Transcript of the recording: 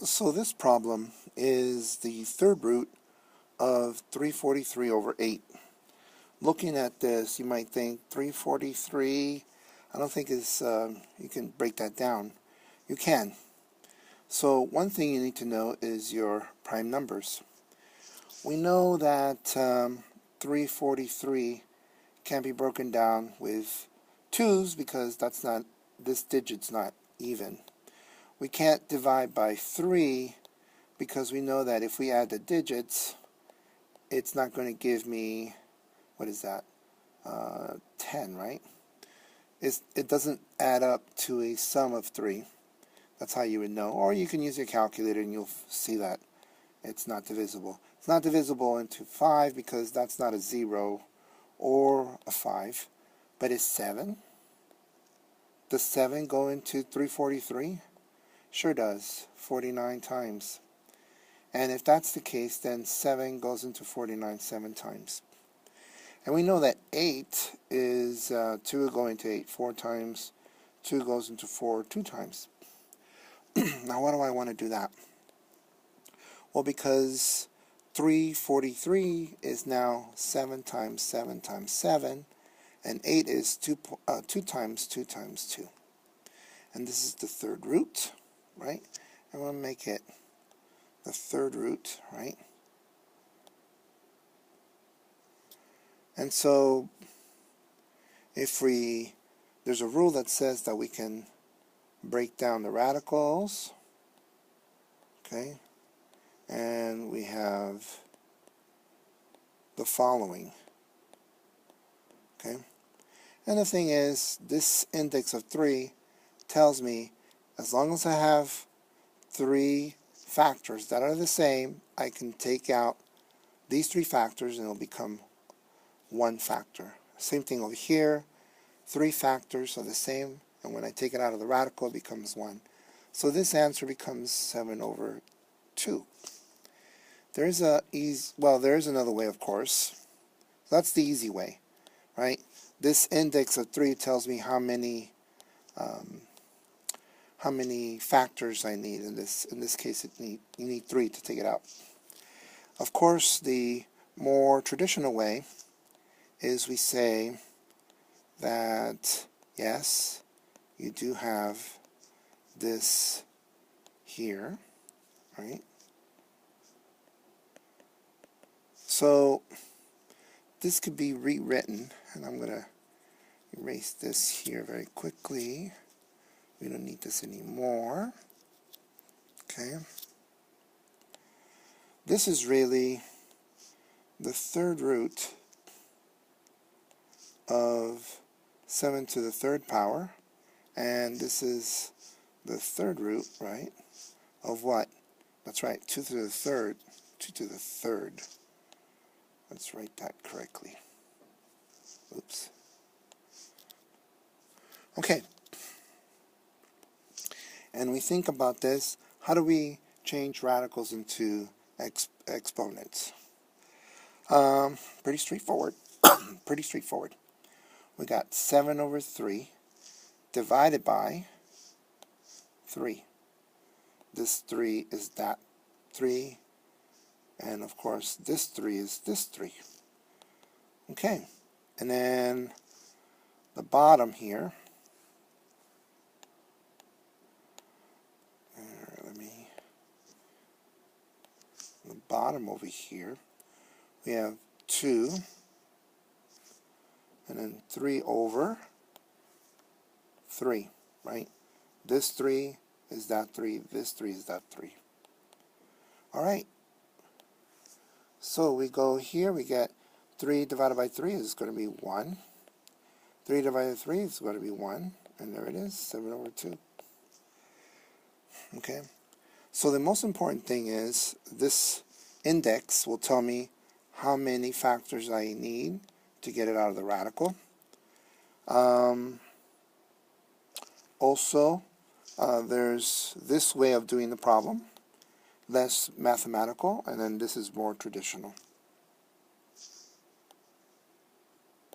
So this problem is the third root of 343 over 8. Looking at this, you might think 343, I don't think is, you can break that down. You can. So one thing you need to know is your prime numbers. We know that 343 can be broken down with 2's because this digit's not even. We can't divide by 3 because we know that if we add the digits, it's not going to give me, what is that, 10, right? It doesn't add up to a sum of 3. That's how you would know. Or you can use your calculator and you'll see that it's not divisible. It's not divisible into 5 because that's not a 0 or a 5, but it's 7. Does 7 go into 343? Sure does, 49 times. And if that's the case, then 7 goes into 49 7 times. And we know that 8 is 2 will go into 8 4 times, 2 goes into 4 2 times. Now why do I want to do that? Well, because 343 is now 7 times 7 times 7, and 8 is 2 times 2 times 2. And this is the third root, right? I'm going to make it the third root, right? And so there's a rule that says that we can break down the radicals, okay? And we have the following, okay? And the thing is, this index of 3 tells me as long as I have 3 factors that are the same, I can take out these 3 factors and it'll become 1 factor. Same thing over here. 3 factors are the same, and when I take it out of the radical, it becomes 1. So this answer becomes 7 over 2. There's another way, of course. That's the easy way, right? This index of 3 tells me how many factors I need. In this case, you need 3 to take it out. Of course, the more traditional way is we say that yes, you do have this here, right? So this could be rewritten, and I'm going to erase this here very quickly. We don't need this anymore. Okay. This is really the third root of 7 to the third power, and this is the third root, right, of what? That's right, 2 to the third. 2 to the third. Let's write that correctly. Oops. Okay. And we think about this, how do we change radicals into exponents? Pretty straightforward. Pretty straightforward. We got 7 over 3 divided by 3. This 3 is that 3, and of course this 3 is this 3. Okay, and then the bottom here, the bottom over here, we have 2, and then 3 over 3, right? This 3 is that 3, this 3 is that 3. Alright, so we go here, we get 3 divided by 3 is going to be 1. 3 divided by 3 is going to be 1, and there it is, 7 over 2. Okay, so the most important thing is this index will tell me how many factors I need to get it out of the radical. Also, there's this way of doing the problem, less mathematical, and then this is more traditional.